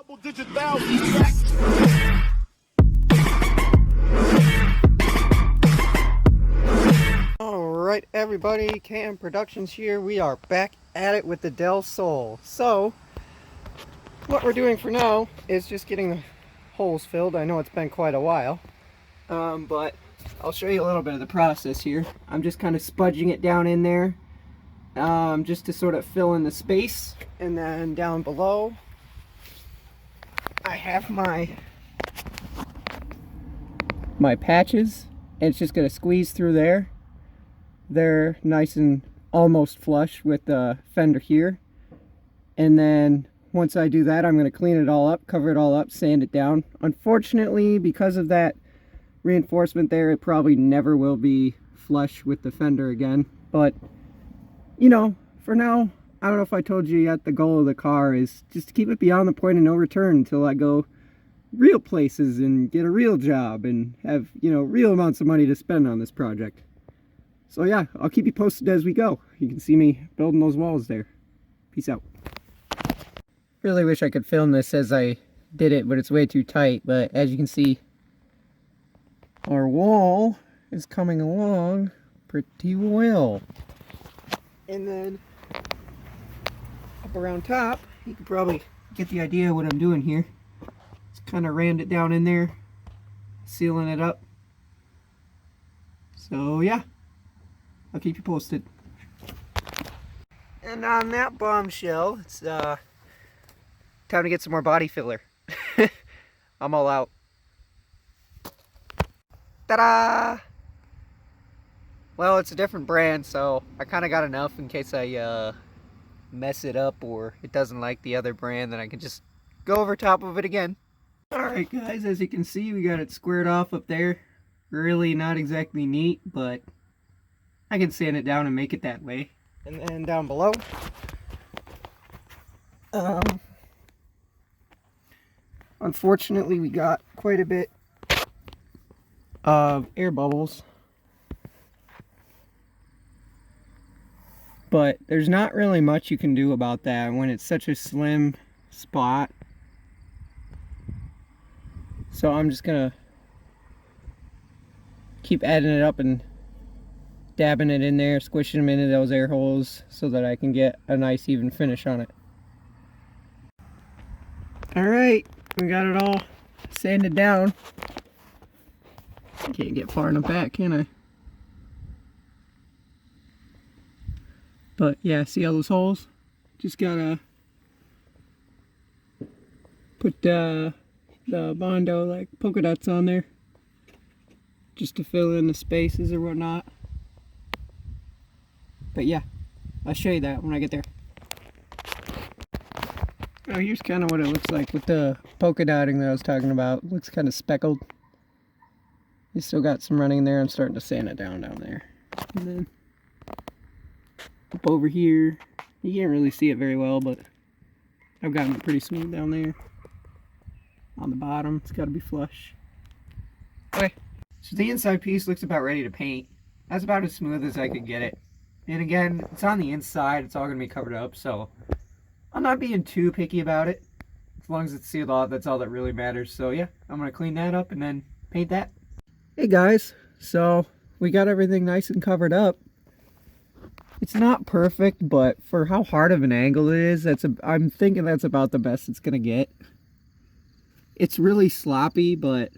Double-digit thousands back. Alright everybody, KM Productions here. We are back at it with the Del Sol. So, what we're doing for now is just getting the holes filled. I know it's been quite a while, but I'll show you a little bit of the process here. I'm just kind of spudging it down in there, just to sort of fill in the space. And then down below, I have my patches, and it's just going to squeeze through there. They're nice and almost flush with the fender here. And then once I do that, I'm going to clean it all up, cover it all up, sand it down. Unfortunately, because of that reinforcement there, it probably never will be flush with the fender again. But, you know, for now, I don't know if I told you yet, the goal of the car is just to keep it beyond the point of no return until I go real places and get a real job and have, you know, real amounts of money to spend on this project. So yeah, I'll keep you posted as we go. You can see me building those walls there. Peace out. Really wish I could film this as I did it, but it's way too tight. But as you can see, our wall is coming along pretty well. And then up around top, you can probably get the idea of what I'm doing here. Just kind of rammed it down in there, sealing it up. So yeah, I'll keep you posted. And on that bombshell, it's time to get some more body filler. I'm all out. Ta-da! Well, it's a different brand, so I kind of got enough in case I mess it up or it doesn't like the other brand, then I can just go over top of it again. Alright guys, as you can see, we got it squared off up there. Really not exactly neat, but I can sand it down and make it that way. And then down below, unfortunately we got quite a bit of air bubbles. But there's not really much you can do about that when it's such a slim spot. So I'm just gonna keep adding it up and dabbing it in there, squishing them into those air holes so that I can get a nice even finish on it. Alright, we got it all sanded down. Can't get far enough back, can I? But yeah, see all those holes? Just gotta put the Bondo, like, polka dots on there just to fill in the spaces or whatnot. But yeah, I'll show you that when I get there. Oh, here's kind of what it looks like with the polka dotting that I was talking about. It looks kind of speckled. You still got some running there. I'm starting to sand it down there. And then up over here, you can't really see it very well, but I've gotten it pretty smooth down there. On the bottom, it's got to be flush. Okay, so the inside piece looks about ready to paint. That's about as smooth as I could get it. And again, it's on the inside, it's all going to be covered up, so I'm not being too picky about it. As long as it's sealed off, that's all that really matters. So yeah, I'm going to clean that up and then paint that. Hey guys, so we got everything nice and covered up. It's not perfect, but for how hard of an angle it is, I'm thinking that's about the best it's going to get. It's really sloppy, but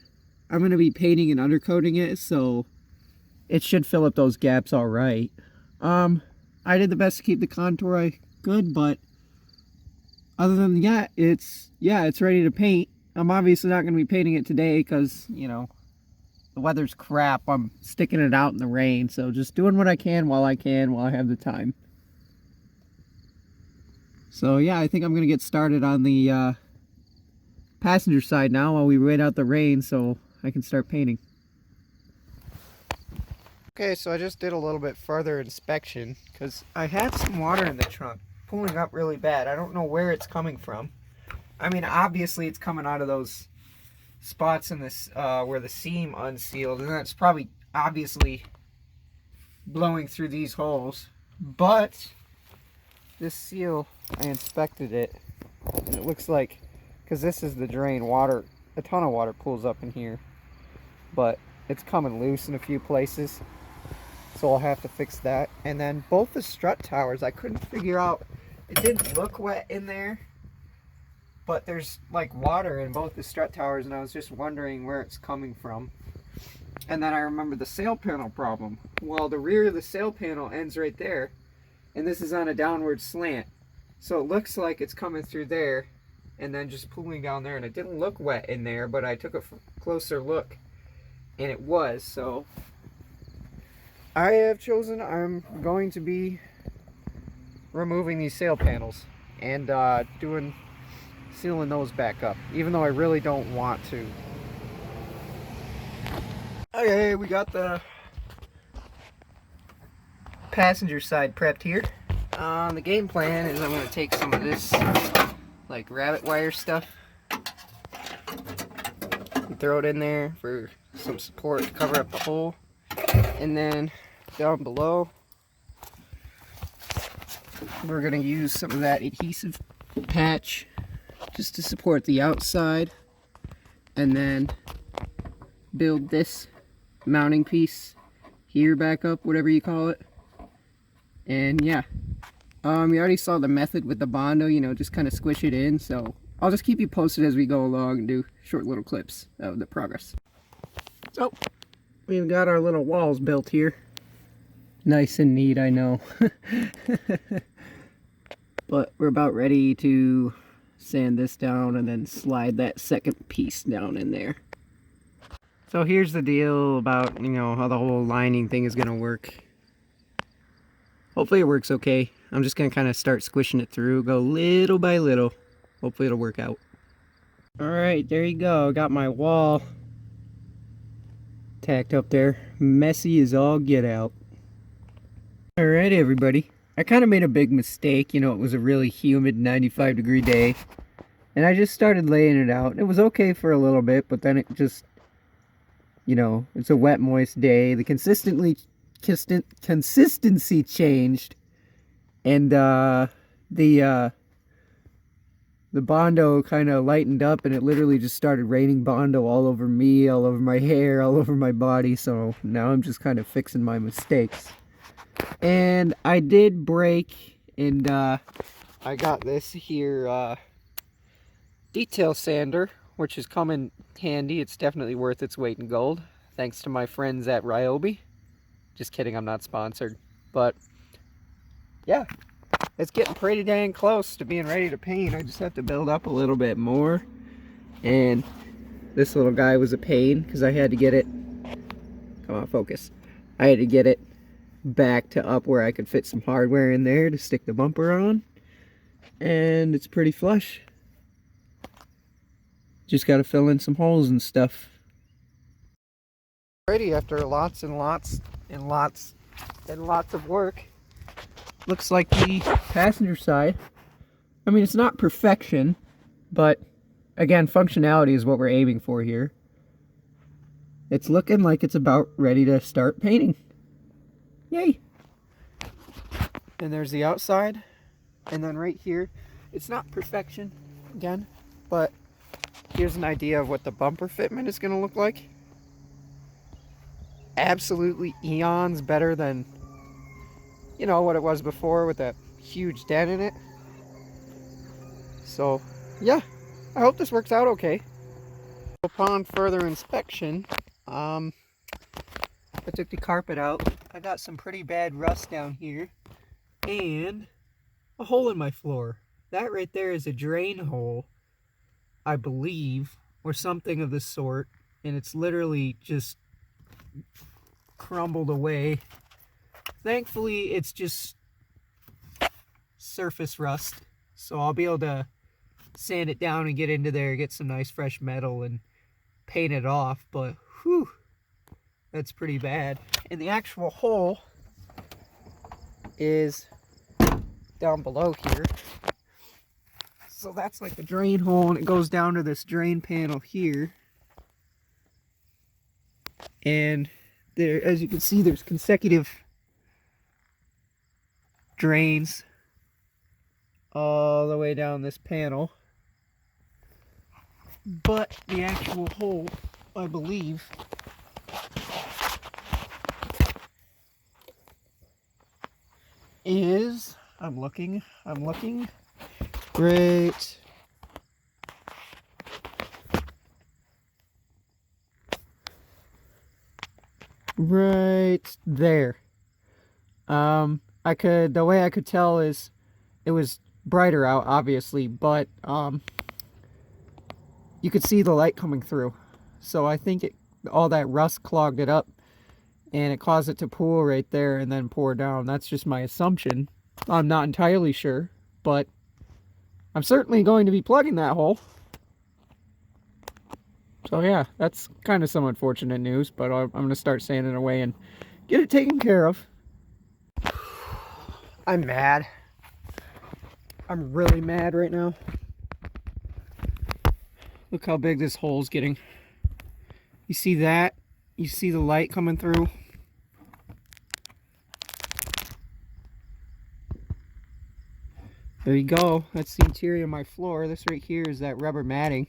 I'm going to be painting and undercoating it, so it should fill up those gaps all right. I did the best to keep the contour good, but other than that, it's ready to paint. I'm obviously not going to be painting it today because, you know, the weather's crap. I'm sticking it out in the rain, so just doing what I can while I have the time. So yeah, I think I'm going to get started on the passenger side now while we wait out the rain so I can start painting. Okay, so I just did a little bit further inspection because I had some water in the trunk pooling up really bad. I don't know where it's coming from. I mean, obviously it's coming out of those spots in this where the seam unsealed, and that's probably obviously blowing through these holes. But this seal, I inspected it, and it looks like because this is the drain. Water, a ton of water pools up in here, but it's coming loose in a few places, so I'll have to fix that. And then both the strut towers, I couldn't figure out, it didn't look wet in there, but there's like water in both the strut towers, and I was just wondering where it's coming from. And then I remember the sail panel problem. Well, the rear of the sail panel ends right there, and this is on a downward slant, so it looks like it's coming through there and then just pooling down there, and it didn't look wet in there, but I took a closer look and it was. So I have chosen, I'm going to be removing these sail panels and sealing those back up, even though I really don't want to. Okay, we got the passenger side prepped here. The game plan is I'm going to take some of this like rabbit wire stuff and throw it in there for some support to cover up the hole, and then down below we're going to use some of that adhesive patch just to support the outside, and then build this mounting piece here back up, whatever you call it. And yeah, you already saw the method with the Bondo, you know, just kind of squish it in. So I'll just keep you posted as we go along and do short little clips of the progress. So we've got our little walls built here. Nice and neat, I know. But we're about ready to sand this down and then slide that second piece down in there. So here's the deal about, you know, how the whole lining thing is going to work. Hopefully it works okay. I'm just going to kind of start squishing it through, go little by little. Hopefully it'll work out. Alright, there you go. Got my wall tacked up there. Messy as all get out. Alright everybody. I kind of made a big mistake. You know, it was a really humid 95-degree day. And I just started laying it out. It was okay for a little bit, but then it just, you know, it's a wet, moist day. The consistency changed, and the Bondo kind of lightened up, and it literally just started raining Bondo all over me, all over my hair, all over my body. So now I'm just kind of fixing my mistakes. And I did break, and I got this here detail sander, which has come in handy. It's definitely worth its weight in gold, thanks to my friends at Ryobi. Just kidding, I'm not sponsored. But yeah, it's getting pretty dang close to being ready to paint. I just have to build up a little bit more. And this little guy was a pain because I had to get it, come on, focus. I had to get it back to up where I could fit some hardware in there to stick the bumper on. And it's pretty flush. Just got to fill in some holes and stuff. Alrighty, after lots and lots and lots and lots of work, looks like the passenger side, I mean, it's not perfection, but again, functionality is what we're aiming for here. It's looking like it's about ready to start painting. Yay! And there's the outside, and then right here, it's not perfection again, but here's an idea of what the bumper fitment is going to look like. Absolutely eons better than, you know, what it was before with that huge dent in it. So, yeah, I hope this works out okay. Upon further inspection, I took the carpet out. I got some pretty bad rust down here and a hole in my floor. That right there is a drain hole, I believe, or something of the sort, and it's literally just crumbled away. Thankfully, it's just surface rust, so I'll be able to sand it down and get into there, get some nice fresh metal and paint it off, but whew, that's pretty bad. And the actual hole is down below here. So that's like the drain hole, and it goes down to this drain panel here. And there, as you can see, there's consecutive drains all the way down this panel. But the actual hole, I believe, is, I'm looking, right there. The way I could tell is it was brighter out, obviously, but you could see the light coming through. So I think all that rust clogged it up and it caused it to pool right there and then pour down. That's just my assumption. I'm not entirely sure, but I'm certainly going to be plugging that hole. So yeah, that's kind of some unfortunate news, but I'm going to start sanding away and get it taken care of. I'm mad. I'm really mad right now. Look how big this hole's getting. You see that? You see the light coming through? There you go. That's the interior of my floor. This right here is that rubber matting.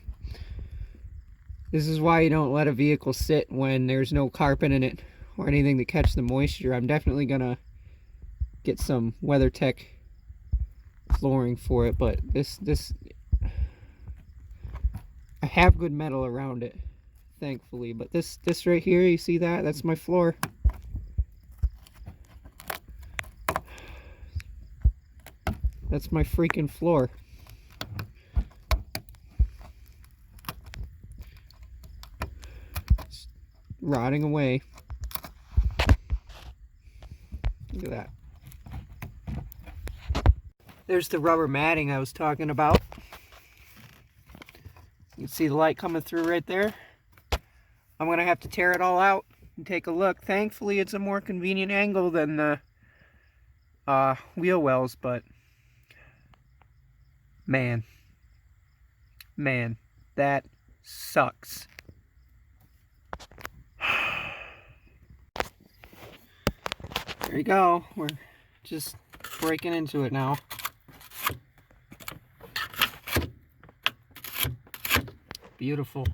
This is why you don't let a vehicle sit when there's no carpet in it or anything to catch the moisture. I'm definitely gonna get some WeatherTech flooring for it, but this I have good metal around it, thankfully. But this right here, you see that? That's my floor. That's my freaking floor. It's rotting away. Look at that. There's the rubber matting I was talking about. You can see the light coming through right there. I'm going to have to tear it all out and take a look. Thankfully, it's a more convenient angle than the wheel wells, but man, that sucks. There you go. We're just breaking into it now. Beautiful.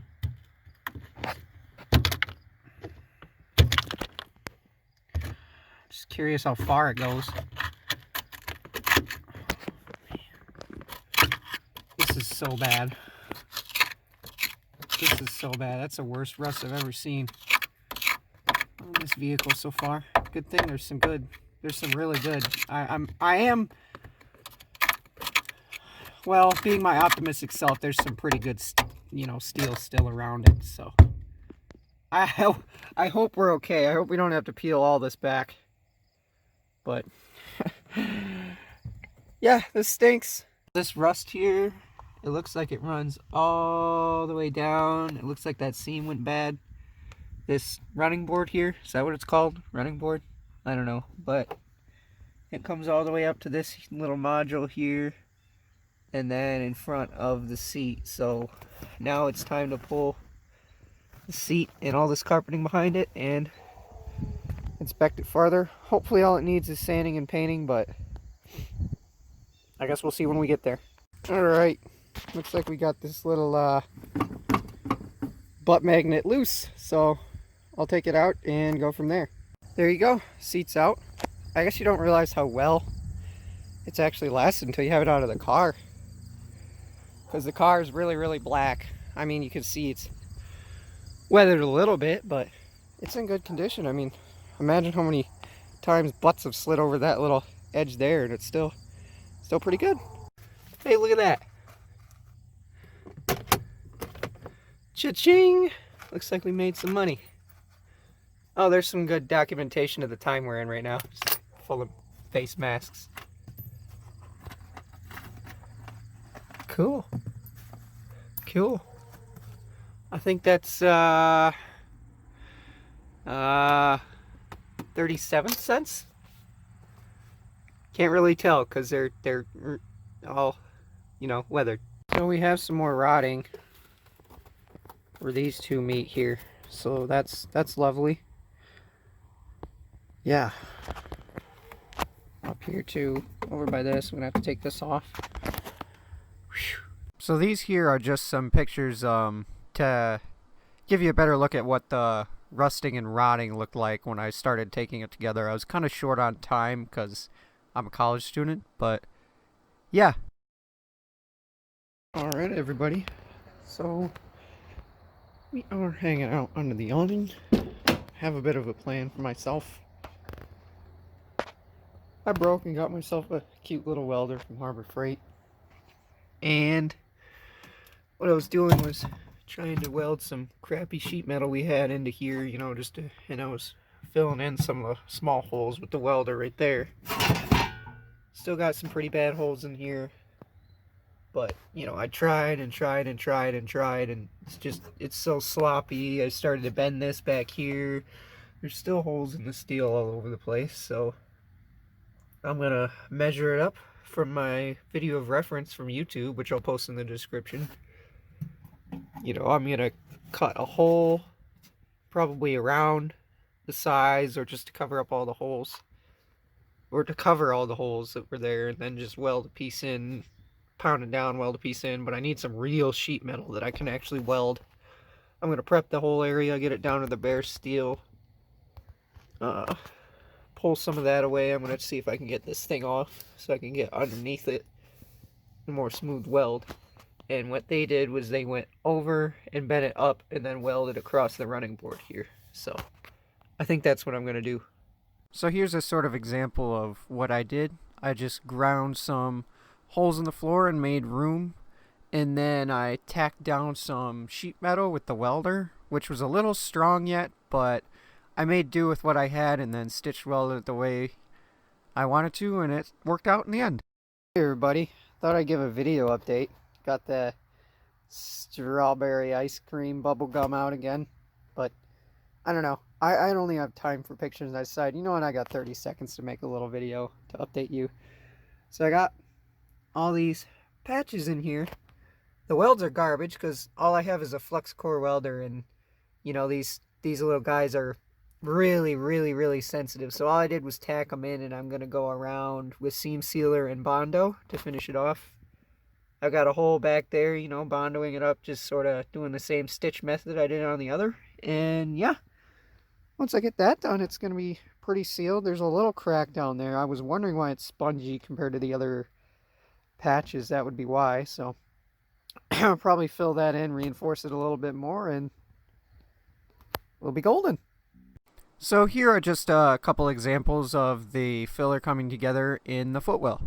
Just curious how far it goes. This is so bad. This is so bad. That's the worst rust I've ever seen on this vehicle so far. Good thing there's some really good. I am, well, being my optimistic self, there's some pretty good, steel still around it. So I hope we're okay. I hope we don't have to peel all this back. But yeah, this stinks. This rust here, it looks like it runs all the way down. It looks like that seam went bad. This running board here, is that what it's called? Running board? I don't know, but it comes all the way up to this little module here and then in front of the seat. So now it's time to pull the seat and all this carpeting behind it and inspect it farther. Hopefully all it needs is sanding and painting, but I guess we'll see when we get there. Alright, looks like we got this little butt magnet loose, so I'll take it out and go from there. There you go, seat's out. I guess you don't realize how well it's actually lasted until you have it out of the car, because the car is really black. I mean, you can see it's weathered a little bit, but it's in good condition. I mean, imagine how many times butts have slid over that little edge there, and it's still pretty good. Hey, look at that. Cha-ching! Looks like we made some money. Oh, there's some good documentation of the time we're in right now. Just full of face masks. Cool. Cool. I think that's 37 cents. Can't really tell because they're all, weathered. So we have some more rotting where these two meet here. So that's lovely. Yeah. Up here too, over by this, I'm gonna have to take this off. Whew. So these here are just some pictures to give you a better look at what the rusting and rotting looked like when I started taking it together. I was kind of short on time because I'm a college student, but yeah. Alright everybody, so we are hanging out under the awning. Have a bit of a plan for myself. I broke and got myself a cute little welder from Harbor Freight. And what I was doing was trying to weld some crappy sheet metal we had into here, you know, just to, and I was filling in some of the small holes with the welder right there. Still got some pretty bad holes in here, but you know, I tried and tried and tried and tried, and it's so sloppy. I started to bend this back here. There's still holes in the steel all over the place, so I'm gonna measure it up from my video of reference from YouTube, which I'll post in the description. You know, I'm gonna cut a hole probably around the size, or just to cover up all the holes, or to cover all the holes that were there, and then just weld a piece in, pound it down, weld a piece in. But I need some real sheet metal that I can actually weld. I'm gonna prep the whole area, get it down to the bare steel, pull some of that away. I'm gonna see if I can get this thing off so I can get underneath it a more smooth weld. And what they did was they went over and bent it up and then welded across the running board here. So I think that's what I'm going to do. So here's a sort of example of what I did. I just ground some holes in the floor and made room. And then I tacked down some sheet metal with the welder, which was a little strong yet, but I made do with what I had and then stitch welded it the way I wanted to, and it worked out in the end. Hey everybody, thought I'd give a video update. Got the strawberry ice cream bubble gum out again, but I don't know. I only have time for pictures, and I decided, you know what, I got 30 seconds to make a little video to update you. So I got all these patches in here. The welds are garbage because all I have is a flux core welder, and you know, these little guys are really sensitive. So all I did was tack them in, and I'm gonna go around with seam sealer and Bondo to finish it off. I've got a hole back there, you know, bondoing it up, just sort of doing the same stitch method I did on the other. And yeah, once I get that done, it's going to be pretty sealed. There's a little crack down there. I was wondering why it's spongy compared to the other patches. That would be why. So I'll probably fill that in, reinforce it a little bit more, and we'll be golden. So here are just a couple examples of the filler coming together in the footwell.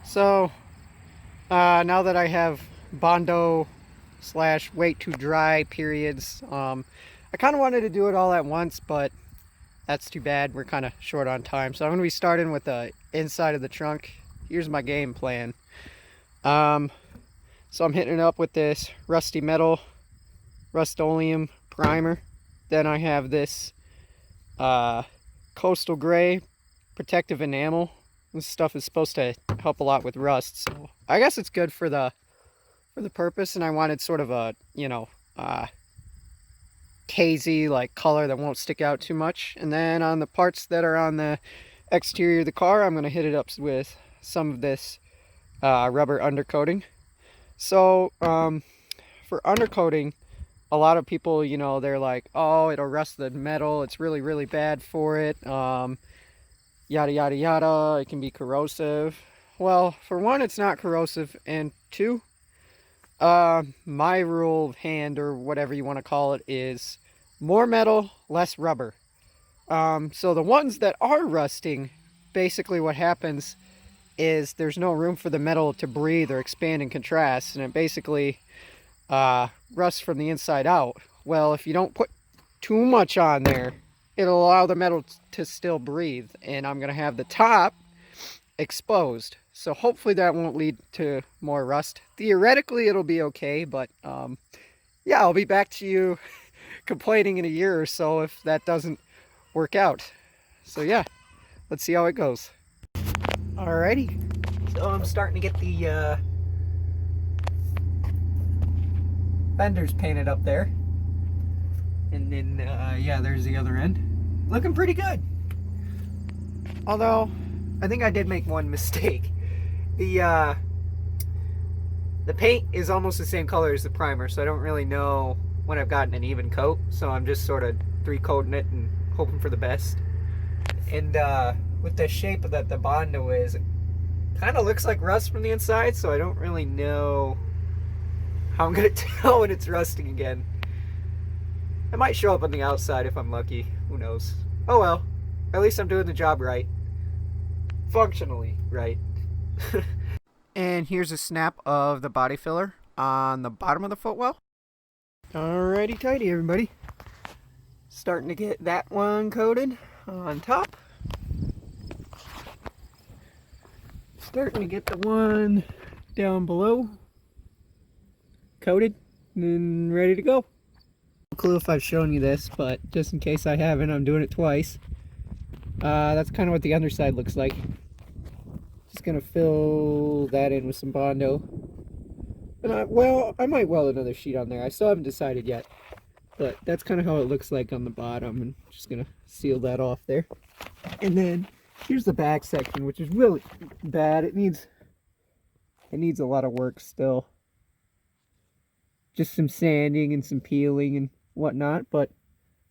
So now that I have Bondo / wait to dry periods, I kind of wanted to do it all at once, but that's too bad. We're kind of short on time. So I'm going to be starting with the inside of the trunk. Here's my game plan. So I'm hitting it up with this rusty metal Rust-Oleum primer. Then I have this coastal gray protective enamel. This stuff is supposed to help a lot with rust, so I guess it's good for the purpose. And I wanted sort of a, you know, hazy like color that won't stick out too much. And then on the parts that are on the exterior of the car, I'm going to hit it up with some of this rubber undercoating. So for undercoating, a lot of people, you know, they're like, oh, it'll rust the metal, it's really bad for it, yada yada yada, it can be corrosive. Well, for one, it's not corrosive, and two, my rule of hand, or whatever you want to call it, is more metal, less rubber. So the ones that are rusting, basically what happens is there's no room for the metal to breathe or expand and contrast, and it basically rusts from the inside out. Well, if you don't put too much on there, it'll allow the metal to still breathe, and I'm going to have the top exposed. So hopefully that won't lead to more rust. Theoretically, it'll be okay, but yeah, I'll be back to you complaining in a year or so if that doesn't work out. So yeah, let's see how it goes. Alrighty, so I'm starting to get the fenders painted up there. And then, yeah, there's the other end. Looking pretty good. Although, I think I did make one mistake. The paint is almost the same color as the primer, so I don't really know when I've gotten an even coat. So I'm just sort of 3-coating it and hoping for the best. And with the shape that the Bondo is, it kind of looks like rust from the inside, so I don't really know how I'm gonna tell when it's rusting again. It might show up on the outside if I'm lucky. Who knows? Oh well. At least I'm doing the job right. Functionally right. And here's a snap of the body filler on the bottom of the footwell. Alrighty tidy, everybody. Starting to get that one coated on top. Starting to get the one down below coated and ready to go. No clue if I've shown you this, but just in case I haven't, I'm doing it twice. That's kind of what the underside looks like. Just gonna fill that in with some Bondo. And I might weld another sheet on there. I still haven't decided yet, but that's kind of how it looks like on the bottom. And just gonna seal that off there. And then here's the back section, which is really bad. It needs a lot of work still. Just some sanding and some peeling and whatnot, but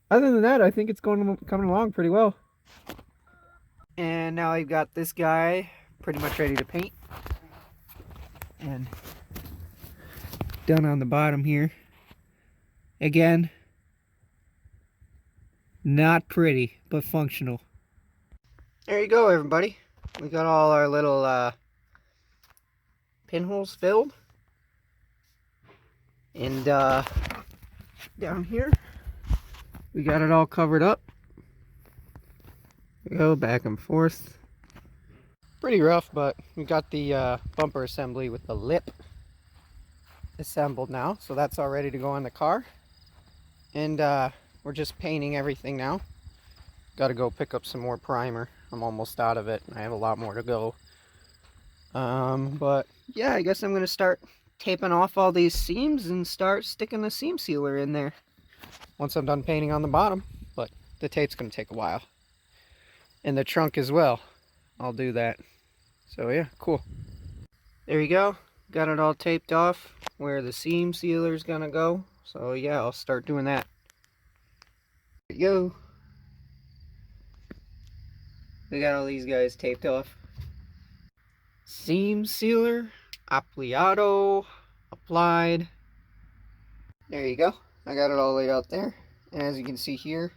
other than that, I think it's coming along pretty well. And now I've got this guy pretty much ready to paint. And done on the bottom here. Again, not pretty, but functional. There you go, everybody. We got all our little pinholes filled. And down here, we got it all covered up. We go back and forth. Pretty rough, but we got the bumper assembly with the lip assembled now, so that's all ready to go on the car. And we're just painting everything now. Got to go pick up some more primer. I'm almost out of it. I have a lot more to go. But yeah, I guess I'm gonna start taping off all these seams and start sticking the seam sealer in there once I'm done painting on the bottom. But the tape's gonna take a while, and the trunk as well. I'll do that. So yeah, cool. There you go. Got it all taped off where the seam sealer is gonna go. So yeah, I'll start doing that. There you go. We got all these guys taped off. Seam sealer appliado, applied. There you go. I got it all laid out there. And as you can see here,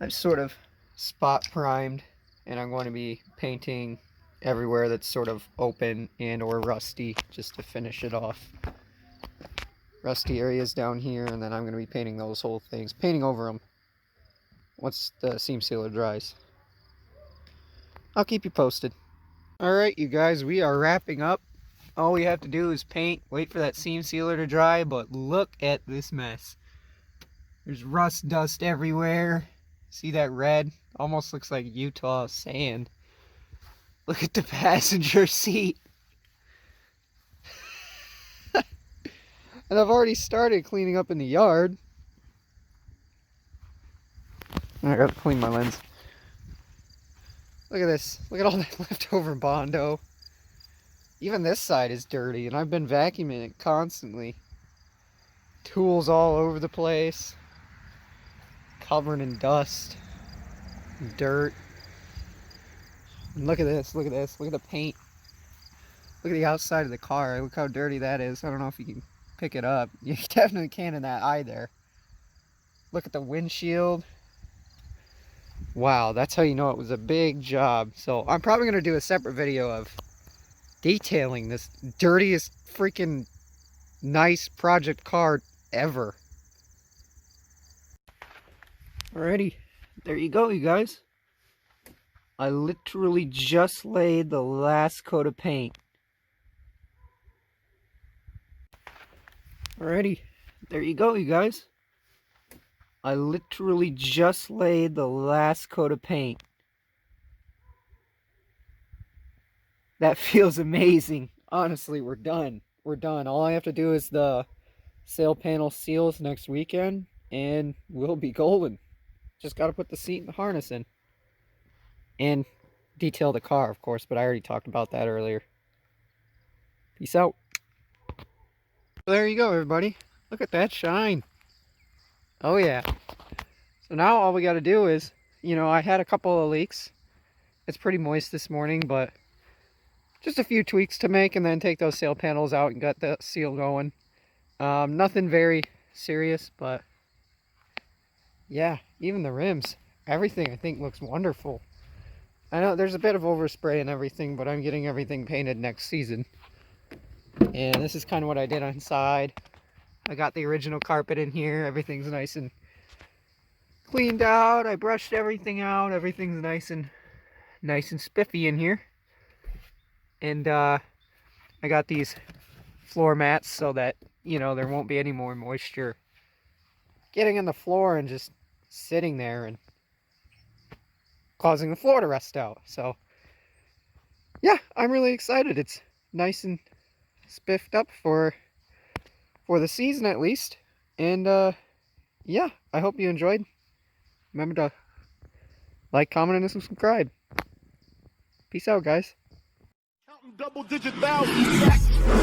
I've sort of spot primed, and I'm going to be painting everywhere that's sort of open and or rusty just to finish it off. Rusty areas down here, and then I'm going to be painting those whole things, painting over them once the seam sealer dries. I'll keep you posted. Alright, you guys, we are wrapping up. All we have to do is paint, wait for that seam sealer to dry, but look at this mess. There's rust dust everywhere. See that red? Almost looks like Utah sand. Look at the passenger seat. And I've already started cleaning up in the yard. I gotta clean my lens. Look at this. Look at all that leftover Bondo. Even this side is dirty, and I've been vacuuming it constantly. Tools all over the place. Covered in dust. Dirt. And look at this. Look at this. Look at the paint. Look at the outside of the car. Look how dirty that is. I don't know if you can pick it up. You definitely can in that eye there. Look at the windshield. Wow, that's how you know it was a big job. So I'm probably going to do a separate video of detailing this dirtiest freaking nice project car ever. Alrighty, there you go, you guys. I literally just laid the last coat of paint. Alrighty, there you go, you guys. I literally just laid the last coat of paint. That feels amazing. Honestly, we're done. We're done. All I have to do is the sail panel seals next weekend, and we'll be golden. Just got to put the seat and the harness in. And detail the car, of course, but I already talked about that earlier. Peace out. There you go, everybody. Look at that shine. Oh yeah. So now all we got to do is, you know, I had a couple of leaks. It's pretty moist this morning, but just a few tweaks to make, and then take those sail panels out and get the seal going. Nothing very serious, but yeah, even the rims, everything I think looks wonderful. I know there's a bit of overspray and everything, but I'm getting everything painted next season. And this is kind of what I did on-side. I got the original carpet in here. Everything's nice and cleaned out. I brushed everything out. Everything's nice and spiffy in here. And I got these floor mats so that, you know, there won't be any more moisture getting in the floor and just sitting there and causing the floor to rust out. So yeah, I'm really excited. It's nice and spiffed up for the season at least. And yeah, I hope you enjoyed. Remember to like, comment, and subscribe. Peace out, guys. Counting double-digit thousands.